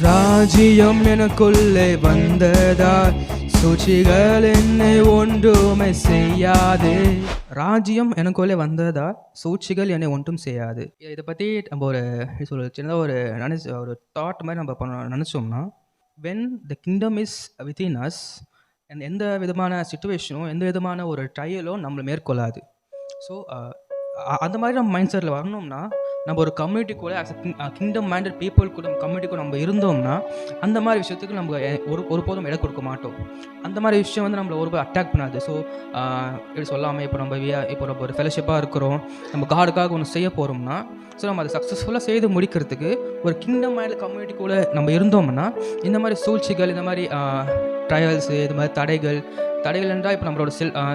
ராஜ்யம் எனக்குள்ளே வந்ததால் சூழ்ச்சிகள் என்னை ஒன்றுமே செய்யாது. ராஜ்யம் எனக்குள்ளே வந்ததால் சூழ்ச்சிகள் என்னை ஒன்றும் செய்யாது. இதை பற்றி நம்ம ஒரு சின்னதாக ஒரு தாட் மாதிரி நம்ம நினச்சோம்னா, when the kingdom is within us, எந்த விதமான சுச்சுவேஷனும் எந்த விதமான ஒரு ட்ரையலும் நம்மளை மேற்கொள்ளாது. ஸோ அந்த மாதிரி நம்ம மைண்ட் செட்டில் வரணும்னா, நம்ம ஒரு கம்யூனிட்டி கூட கிங்டம் மைண்டட் பீப்புள் கூட கம்யூனிட்டி கூட நம்ம இருந்தோம்னா, அந்த மாதிரி விஷயத்துக்கு நம்ம ஒருபோதும் இடம் கொடுக்க மாட்டோம். அந்த மாதிரி விஷயம் வந்து நம்மளை ஒரு அட்டாக் பண்ணாது. ஸோ எப்படி சொல்லாமல் இப்போ நம்ம ஒரு ஃபெலோஷிப்பாக இருக்கிறோம், நம்ம காடுக்காக ஒன்று செய்ய போகிறோம்னா, ஸோ நம்ம அதை சக்ஸஸ்ஃபுல்லாக செய்து முடிக்கிறதுக்கு ஒரு கிங்டம் மைண்டட் கம்யூனிட்டி கூட நம்ம இருந்தோம்னா, இந்த மாதிரி சூழ்ச்சிகள், இந்த மாதிரி ட்ரையல்ஸு, இது மாதிரி தடைகள் என்றால் இப்போ நம்மளோட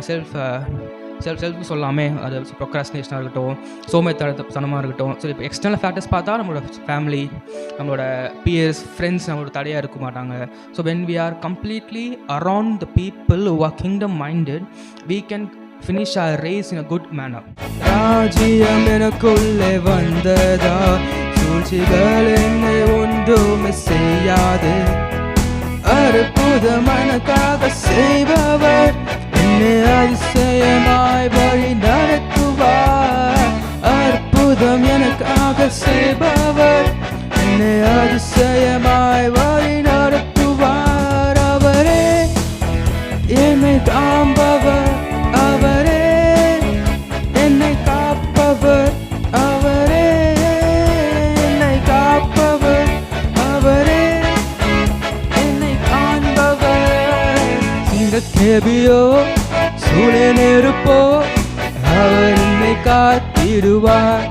செல்ஃப் சொல்லாமே, அது ப்ரொக்ராஸ்டினேஷனாக இருக்கட்டும், சோம்பேறித்தனமாக இருக்கட்டும். ஸோ இப்போ எக்ஸ்டர்னல் ஃபேக்டர்ஸ் பார்த்தா நம்மளோட ஃபேமிலி, நம்மளோட பியர்ஸ், ஃப்ரெண்ட்ஸ் நம்மளோட தடையாக இருக்க மாட்டாங்க. So when we are completely around the people who are kingdom minded, we can finish our race in a good manner. ராஜ்யம் எனக்குள்ளே வந்ததா, சூழ்ச்சிகள் என்னை ஒன்றுமே செய்யாது. அற்புதம் எனக்காக செய்பவர் என்னை அதிசயமாய் வழி நடத்துவார். அற்புதம் எனக்காக செய்பவர் என்னை அதிசயமாய் வழி நடத்துவார். அவரே என்னை காண்பவர், அவரே என்னை காப்பவர், அவரே என்னை காப்பவர், அவரே என்னை காண்பவர். சிங்கக்கேபியோ சூழல் நெருப்போ அவர் என்னை காத்திடுவார்.